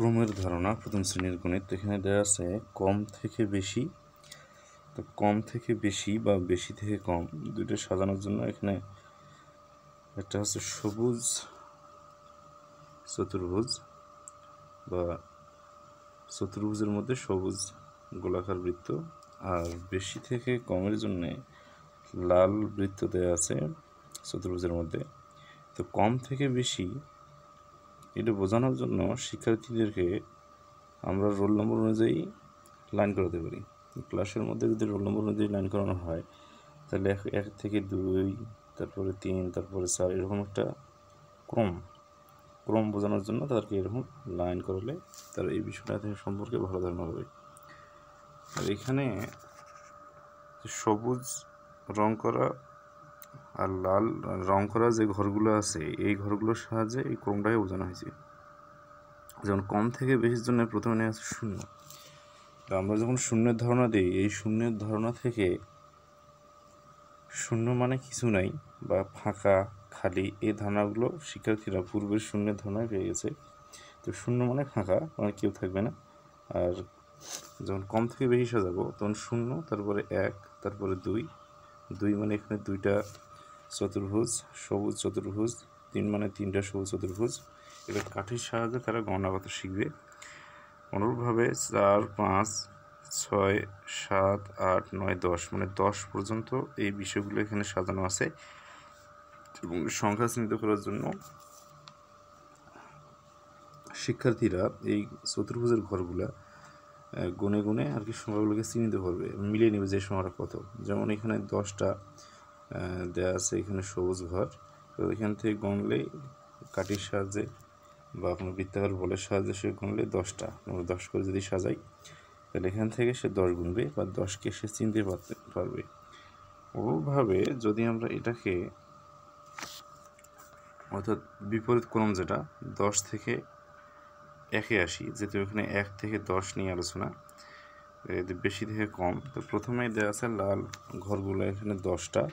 ক্রমের ধারণা প্রথম শ্রেণীর গণিত। এখানে দেওয়া আছে কম থেকে বেশি। তো কম থেকে বেশি বা বেশি থেকে কম দুইটা সাজানোর জন্য এখানে একটা হচ্ছে সবুজ চতুর্ভুজ বা চতুর্ভুজের মধ্যে সবুজ গোলাকার বৃত্ত, আর বেশি থেকে কমের জন্যে লাল বৃত্ত দেওয়া আছে চতুর্ভুজের মধ্যে। তো কম থেকে বেশি এটা বোঝানোর জন্য শিক্ষার্থীদেরকে আমরা রোল নম্বর অনুযায়ী লাইন করাতে পারি। ক্লাসের মধ্যে যদি রোল নম্বর অনুযায়ী লাইন করানো হয় তাহলে 1 থেকে 2, তারপরে 3, তারপরে 4 এরকম একটা ক্রম বোঝানোর জন্য তাদেরকে এরকম লাইন করালে তারা এই বিষয়টা সম্পর্কে ভালো ধারণা হবে। আর এখানে সবুজ রং করা আর লাল রং করা যে ঘরগুলো আছে এই ঘরগুলোর সাহায্যে এই ক্রমটাকে বোঝানো হয়েছে। যেমন কম থেকে বেশির জন্য প্রথমে নেওয়া আছে 0। তো আমরা যখন শূন্যের ধারণা দিই, এই শূন্যের ধারণা থেকে শূন্য মানে কিছু নাই বা ফাঁকা খালি, এই ধারণাগুলো শিক্ষার্থীরা পূর্বের শূন্যের ধারণায় পেয়ে গেছে। তো শূন্য মানে ফাঁকা, মানে কেউ থাকবে না। আর যখন কম থেকে বেশি সাজাবো তখন 0, তারপরে 1, তারপরে 2 মানে এখানে 2টা চতুর্ভুজ, সবুজ চতুর্ভুজ, 3 মানে 3টা সবুজ চতুর্ভুজ। এবার কাঠির সাহায্যে তারা গণনা করতে শিখবে। অনুরূপভাবে 4, 5, 6, 7, 8, 9, 10 মানে 10 পর্যন্ত এই বিষয়গুলো এখানে সাজানো আছে। এবং সংখ্যা চিহ্নিত করার জন্য শিক্ষার্থীরা এই চতুর্ভুজের ঘরগুলা গুনে গুনে আর কি সংখ্যাগুলোকে চিহ্নিত করবে, মিলিয়ে নেবে যে সংখ্যাটা কত। যেমন এখানে 10টা দেওয়া আছে এখানে সবুজ ঘর। তো এখান থেকে গণলেই কাঠির সাহায্যে বা কোনো বৃত্তাকার বলের সাহায্যে সে গুনলে 10টা, আমরা 10 করে যদি সাজাই তাহলে এখান থেকে সে 10 গুনবে বা 10কে সে চিনতে পারবে। ওভাবে যদি আমরা এটাকে অর্থাৎ বিপরীত ক্রম যেটা 10 থেকে 1-এ আসি, যেহেতু এখানে 1 থেকে 10 নিয়ে আলোচনা, বেশি থেকে কম। তো প্রথমেই দেওয়া আছে লাল ঘরগুলো এখানে 10টা,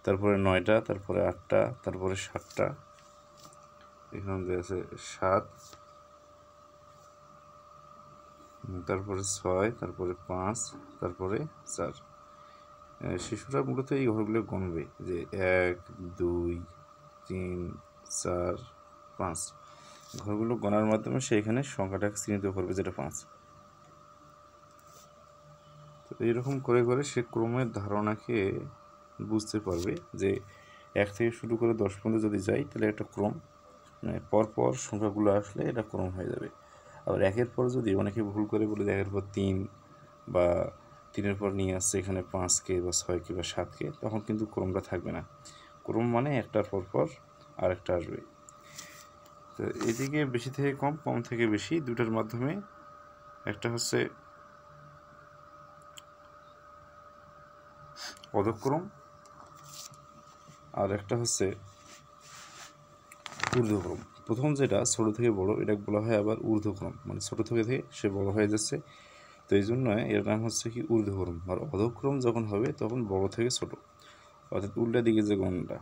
তারপরে 9টা, তারপরে 8টা, তারপরে 7টা, এখানে দেওয়া আছে 7, তারপরে 6, তারপরে 5, তারপরে 4। শিশুরা মূলত এই ঘরগুলো গণবে যে 1, 2, 3, 4, 5 ঘরগুলো গণার মাধ্যমে সে এখানে সংখ্যাটাকে চিহ্নিত করবে যেটা 5। তো এইরকম করে করে সে ক্রমের ধারণাকে বুঝতে পারবে যে 1 থেকে শুরু করে 10 পর্যন্ত যদি যাই তাহলে একটা ক্রম, মানে পরপর সংখ্যাগুলো আসলে এটা ক্রম হয়ে যাবে। আবার 1-এর পর যদি অনেকে ভুল করে বলে 1-এর পর 3 বা 3-এর পর নিয়ে আসছে এখানে 5কে বা 6কে বা 7কে, তখন কিন্তু ক্রমটা থাকবে না। ক্রম মানে একটার পর পর আরেকটা আসবে। তো এদিকে বেশি থেকে কম, কম থেকে বেশি দুটার মাধ্যমে একটা হচ্ছে অধক্রম আর একটা হচ্ছে ঊর্ধ্বক্রম। প্রথম যেটা ছোট থেকে বড়, এটা বলা হয় আবার ঊর্ধ্বক্রম, মানে ছোট থেকে সে বড় হয়ে যাচ্ছে। তো এই জন্য এর নাম হচ্ছে কি ঊর্ধ্বক্রম। আর অধক্রম যখন হবে তখন বড় থেকে ছোট, অর্থাৎ উল্টা দিকে যে গণনাটা।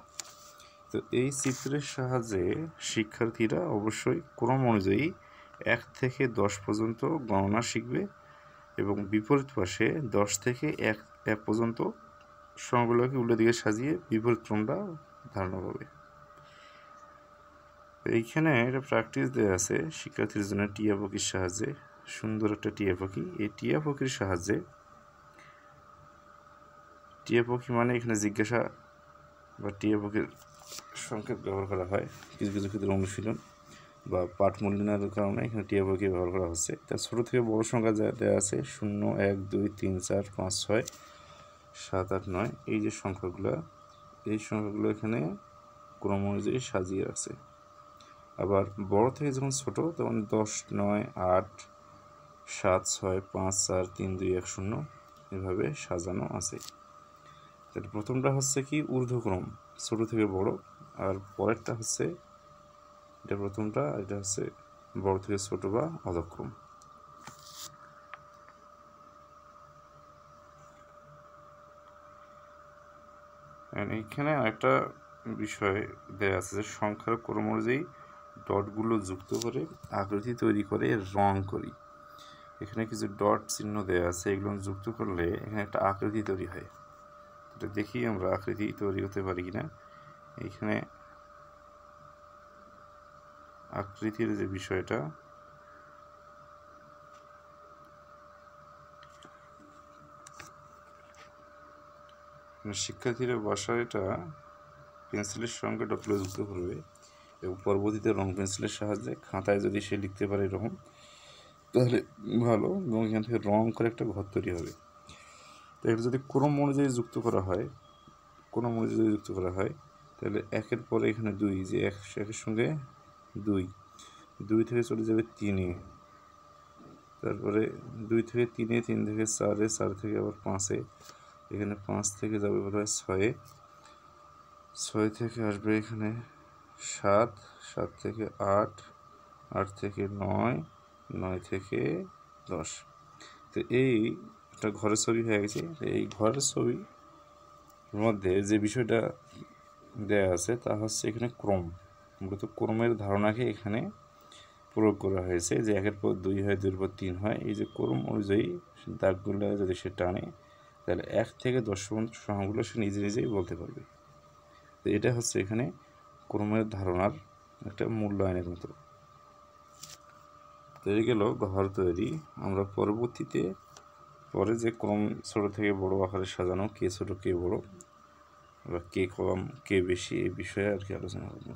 তো এই চিত্রের সাহায্যে শিক্ষার্থীরা অবশ্যই ক্রম অনুযায়ী 1 থেকে 10 পর্যন্ত গণনা শিখবে এবং বিপরীত পাশে 10 থেকে 1 পর্যন্ত সংখ্যাগুলোকে উল্টো দিকে সাজিয়ে বিপরীত ক্রমটা ধারণা করবে। এইখানে একটা প্র্যাকটিস দেওয়া আছে শিক্ষার্থীর জন্য টিয়া পাখির সাহায্যে। সুন্দর একটা টিয়া পাখি। এই টিয়া পাখির সাহায্যে, টিয়া পাখি মানে এখানে জিজ্ঞাসা বা টিয়া পাখির সংকেত ব্যবহার করা হয় কিছু কিছু ক্ষেত্রে অনুশীলন বা পাঠ মূল্যায়নের কারণে এখানে টিয়া পাখি ব্যবহার করা হচ্ছে। তার ছোটো থেকে বড় সংখ্যা যা দেওয়া আছে 0, 1, 2, 3, 4, 5, 6, 7, 8, 9 এই যে সংখ্যাগুলো, এই সংখ্যাগুলো এখানে ক্রম অনুযায়ী সাজিয়ে আছে। আবার বড় থেকে যখন ছোট তখন 10, 9, 8, 7, 6, 5, 4, 3, 2, 1, 0 এভাবে সাজানো আছে। তাহলে প্রথমটা হচ্ছে কি ঊর্ধ্বক্রম, ছোট থেকে বড়, আর পরেরটা হচ্ছে এটা প্রথমটা, এটা হচ্ছে বড় থেকে ছোট বা অধক্রম। এইখানে একটা বিষয় দেওয়া আছে যে সংখ্যার ক্রম অনুযায়ী ডটগুলো যুক্ত করে আকৃতি তৈরি করে রং করি। এখানে কিছু ডট চিহ্ন দেওয়া আছে, এগুলো যুক্ত করলে এখানে একটা আকৃতি তৈরি হয়। এটা দেখি আমরা আকৃতি তৈরি করতে পারি কিনা। এইখানে আকৃতির যে বিষয়টা, শিক্ষার্থীরা বাসায় এটা পেন্সিলের সঙ্গে ডটগুলো যুক্ত করবে এবং পরবর্তীতে রং পেন্সিলের সাহায্যে খাতায় যদি সে লিখতে পারে এরকম, তাহলে ভালো, এবং এখান থেকে রং করে একটা ঘর তৈরি হবে। তো এটা যদি ক্রম অনুযায়ী যুক্ত করা হয়, তাহলে একের পরে এখানে 2, যে একের সঙ্গে 2 থেকে চলে যাবে 3-এ, তারপরে 2 থেকে 3-এ, 3 থেকে 4-এ, 4 থেকে আবার 5-এ, এখানে 5 থেকে যাবে বোধহয় 6-এ, 6 থেকে আসবে এখানে 7, 7 থেকে 8, 8 থেকে 9, 9 থেকে 10। তো এই একটা ঘরের ছবি হয়ে গেছে। এই ঘরের ছবির মধ্যে যে বিষয়টা দেয়া আছে তা হচ্ছে এখানে ক্রম, মূলত ক্রমের ধারণাকে এখানে প্রয়োগ করা হয়েছে, যে 1-এর পর 2 হয়, 2-এর পর 3 হয়। এই যে ক্রম অনুযায়ী দাগগুলো যদি সে টানে, তাহলে 1 থেকে 10 পর্যন্ত সংখ্যাগুলো সে নিজেই বলতে পারবে। তো এটা হচ্ছে এখানে ক্রমের ধারণার একটা মূল্যায়নের মতো। তৈরি গেল ঘর তৈরি। আমরা পরবর্তীতে পরে যে ক্রম ছোট থেকে বড় আকারে সাজানো, কে ছোট কে বড় বা কে কম কে বেশি, এই বিষয়ে আর কি আলোচনা করব।